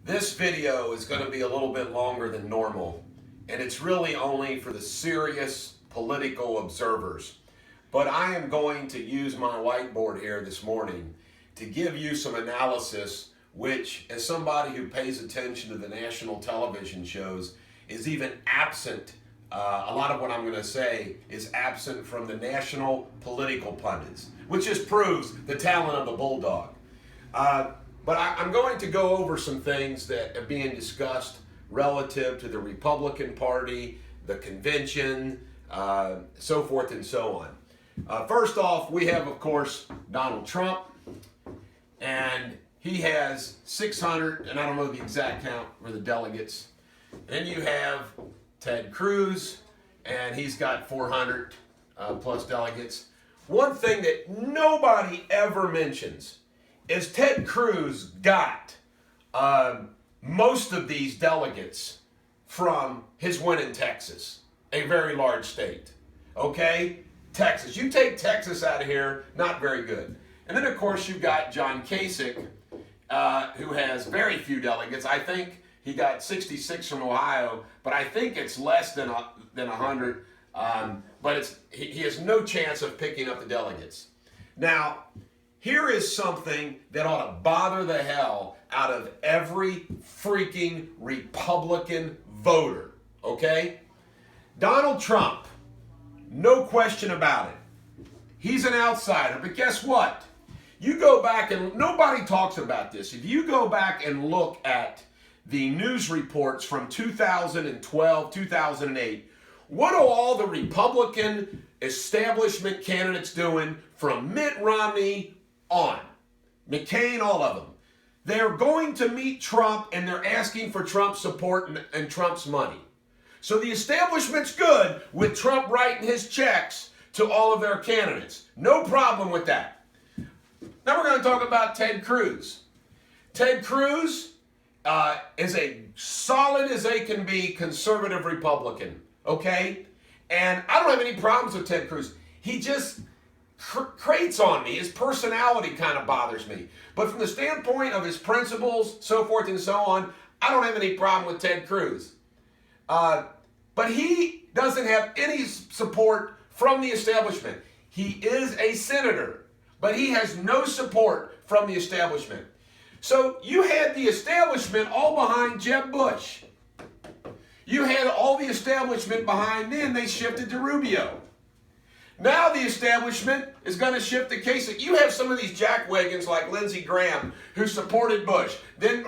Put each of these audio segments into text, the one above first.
This video is going to be a little bit longer than normal, and it's really only for the serious political observers. But I am going to use my whiteboard here this morning to give you some analysis, which, as somebody who pays attention to the national television shows, is even absent. A lot of what I'm going to say is absent from the national political pundits, which just proves the talent of the Bulldog. But I'm going to go over some things that are being discussed relative to the Republican Party, the convention, so forth and so on. First off, we have, of course, Donald Trump, and he has 600, and I don't know the exact count for the delegates. Then you have Ted Cruz, and he's got 400 plus delegates. One thing that nobody ever mentions is Ted Cruz got most of these delegates from his win in Texas, a very large state. Okay? Texas. You take Texas out of here, not very good. And then, of course, you've got John Kasich, who has very few delegates. I think he got 66 from Ohio, but I think it's less than 100. But he has no chance of picking up the delegates. Now, here is something that ought to bother the hell out of every freaking Republican voter, okay? Donald Trump, no question about it. He's an outsider, but guess what? You go back and nobody talks about this. If you go back and look at the news reports from 2012, 2008, what are all the Republican establishment candidates doing from Mitt Romney on? McCain, all of them. They're going to meet Trump and they're asking for Trump's support and Trump's money. So the establishment's good with Trump writing his checks to all of their candidates. No problem with that. Now we're going to talk about Ted Cruz. Ted Cruz is a solid as they can be conservative Republican, okay? And I don't have any problems with Ted Cruz. He just crates on me. His personality kind of bothers me. But from the standpoint of his principles, so forth and so on, I don't have any problem with Ted Cruz. But he doesn't have any support from the establishment. He is a senator, but he has no support from the establishment. So you had the establishment all behind Jeb Bush. You had all the establishment behind them. They shifted to Rubio. Now the establishment is going to shift to Kasich. You have some of these jackwagons like Lindsey Graham who supported Bush, then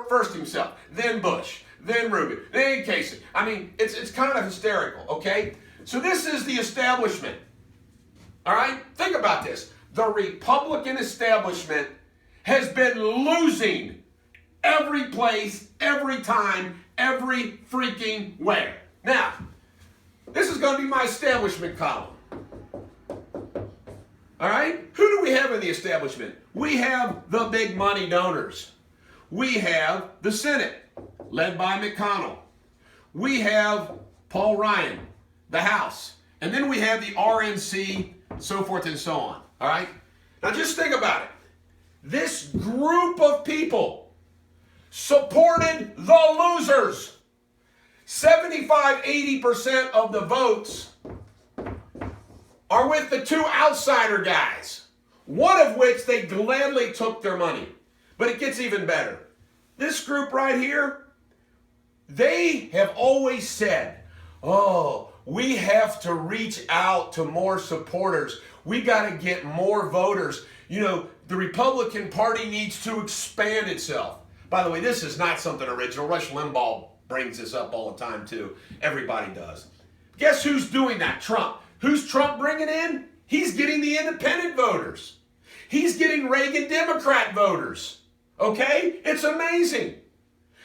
first himself, then Bush, then Rubio, then Kasich. I mean, it's kind of hysterical, okay? So this is the establishment. All right? Think about this. The Republican establishment has been losing every place, every time, every freaking where. Now, this is going to be my establishment column. All right? Who do we have in the establishment? We have the big money donors. We have the Senate, led by McConnell. We have Paul Ryan, the House. And then we have the RNC, so forth and so on. All right? Now just think about it. This group of people supported the losers. 75-80% of the votes are with the two outsider guys, one of which they gladly took their money. But it gets even better. This group right here, they have always said, oh, we have to reach out to more supporters. We got to get more voters. You know, the Republican Party needs to expand itself. By the way, this is not something original. Rush Limbaugh brings this up all the time, too. Everybody does. Guess who's doing that? Trump. Who's Trump bringing in? He's getting the independent voters. He's getting Reagan Democrat voters. Okay? It's amazing.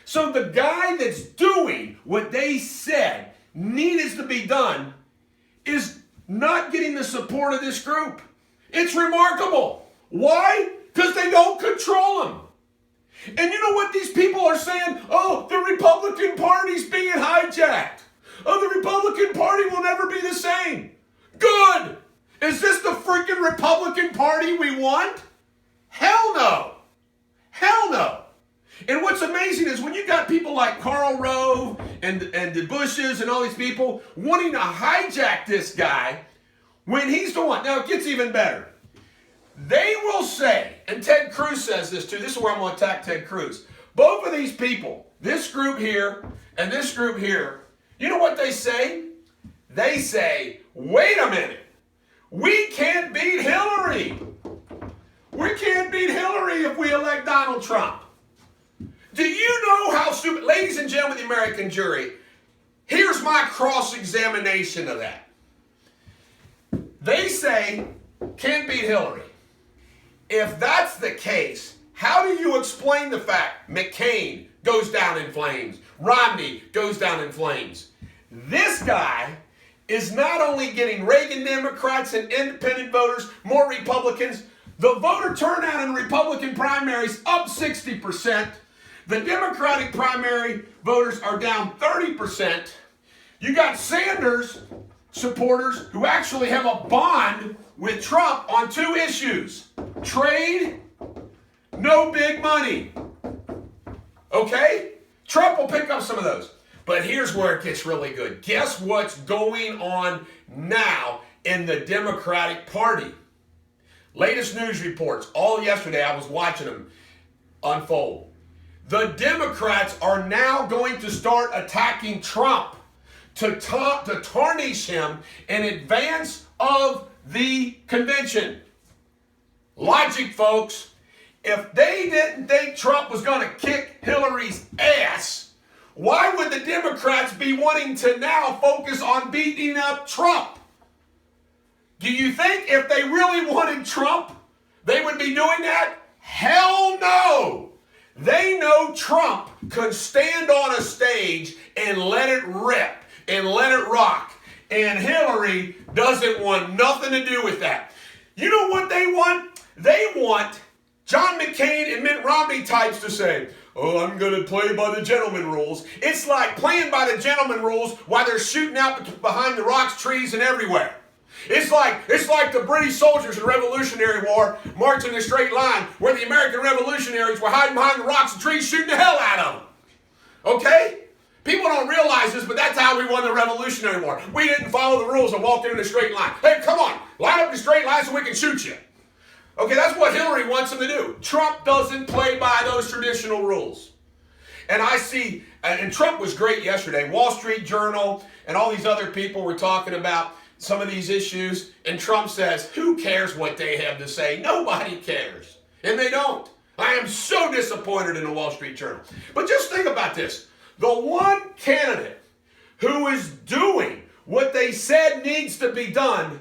So the guy that's doing what they said needed to be done is not getting the support of this group. It's remarkable. Why? Because they don't control them. And you know what these people are saying? Oh, the Republican Party's being hijacked. Oh, the Republican Party will never be the same. Good. Is this the freaking Republican Party we want? Hell no. Hell no. And what's amazing is when you got people like Karl Rove and the Bushes and all these people wanting to hijack this guy when he's the one. Now, it gets even better. They will say, and Ted Cruz says this too, this is where I'm going to attack Ted Cruz. Both of these people, this group here and this group here, you know what they say? They say, wait a minute, we can't beat Hillary. We can't beat Hillary if we elect Donald Trump. Do you know how stupid, ladies and gentlemen of the American jury, here's my cross-examination of that. They say, can't beat Hillary. If that's the case, how do you explain the fact McCain goes down in flames, Romney goes down in flames? This guy is not only getting Reagan Democrats and independent voters, more Republicans, the voter turnout in Republican primaries up 60%. The Democratic primary voters are down 30%. You got Sanders supporters who actually have a bond with Trump on two issues. Trade, no big money. Okay? Trump will pick up some of those. But here's where it gets really good. Guess what's going on now in the Democratic Party? Latest news reports. All yesterday I was watching them unfold. The Democrats are now going to start attacking Trump to tarnish him in advance of the convention. Logic, folks. If they didn't think Trump was going to kick Hillary's ass, why would the Democrats be wanting to now focus on beating up Trump? Do you think if they really wanted Trump, they would be doing that? Hell no! They know Trump could stand on a stage and let it rip and let it rock. And Hillary doesn't want nothing to do with that. You know what they want? They want John McCain and Mitt Romney types to say, oh, I'm going to play by the gentleman rules. It's like playing by the gentleman rules while they're shooting out behind the rocks, trees, and everywhere. It's like the British soldiers in the Revolutionary War marching in a straight line where the American revolutionaries were hiding behind the rocks and trees shooting the hell out of them. Okay? People don't realize this, but that's how we won the Revolutionary War. We didn't follow the rules and walked in a straight line. Hey, come on, line up in a straight line so we can shoot you. Okay, that's what Hillary wants them to do. Trump doesn't play by those traditional rules. And I see, and Trump was great yesterday. Wall Street Journal and all these other people were talking about some of these issues. And Trump says, who cares what they have to say? Nobody cares. And they don't. I am so disappointed in the Wall Street Journal. But just think about this. The one candidate who is doing what they said needs to be done,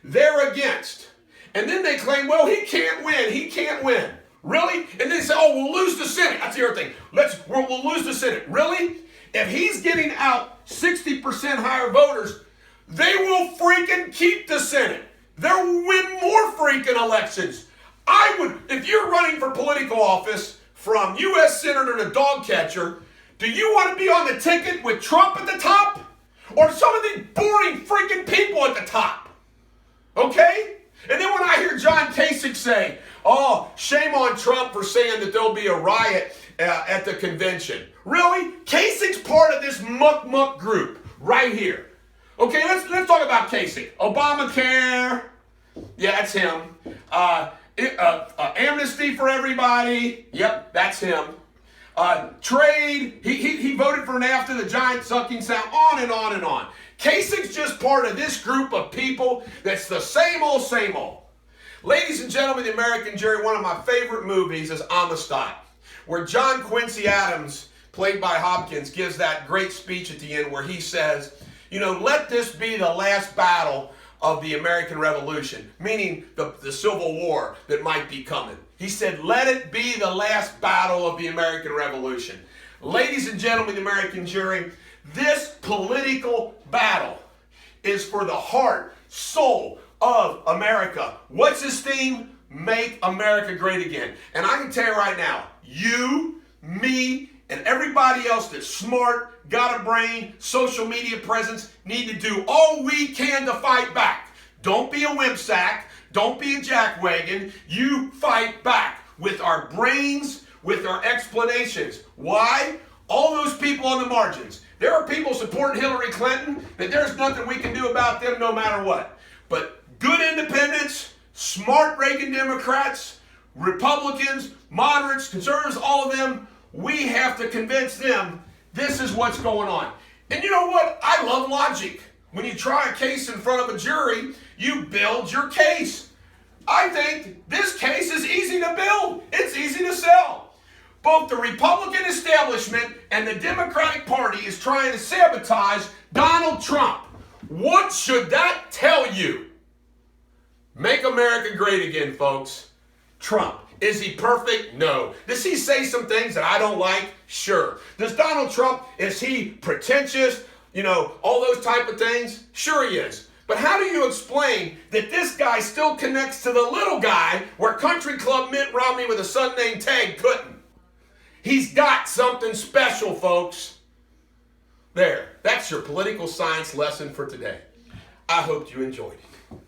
they're against. And then they claim, well, he can't win. He can't win. Really? And they say, oh, we'll lose the Senate. That's the other thing. We'll lose the Senate. Really? If he's getting out 60% higher voters, they will freaking keep the Senate. They'll win more freaking elections. If you're running for political office from U.S. Senator to dog catcher, do you want to be on the ticket with Trump at the top? Or some of these boring freaking people at the top? Okay? And then when I hear John Kasich say, oh, shame on Trump for saying that there'll be a riot at the convention. Really? Kasich's part of this muck group right here. Okay, let's talk about Kasich. Obamacare. Yeah, that's him. Amnesty for everybody. Yep, that's him. Trade. He voted for NAFTA, the giant sucking sound, on and on and on. Kasich's just part of this group of people that's the same old, same old. Ladies and gentlemen, the American jury, one of my favorite movies is Amistad, where John Quincy Adams, played by Hopkins, gives that great speech at the end where he says, you know, let this be the last battle of the American Revolution, meaning the Civil War that might be coming. He said, let it be the last battle of the American Revolution. Ladies and gentlemen, the American jury, this political battle is for the heart, soul of America. What's his theme? Make America great again. And I can tell you right now, you, me, and everybody else that's smart, got a brain, social media presence, need to do all we can to fight back. Don't be a wimp sack. Don't be a jackwagon. You fight back with our brains, with our explanations. Why? All those people on the margins. There are people supporting Hillary Clinton that there's nothing we can do about them no matter what. But good independents, smart Reagan Democrats, Republicans, moderates, conservatives, all of them, we have to convince them this is what's going on. And you know what? I love logic. When you try a case in front of a jury, you build your case. I think this case is easy to build. It's easy to sell. Both the Republican establishment and the Democratic Party is trying to sabotage Donald Trump. What should that tell you? Make America great again, folks. Trump. Is he perfect? No. Does he say some things that I don't like? Sure. Does Donald Trump, is he pretentious? You know, all those type of things? Sure he is. But how do you explain that this guy still connects to the little guy where Country Club Mitt Romney with a son named Ted couldn't? He's got something special, folks. There. That's your political science lesson for today. I hope you enjoyed it.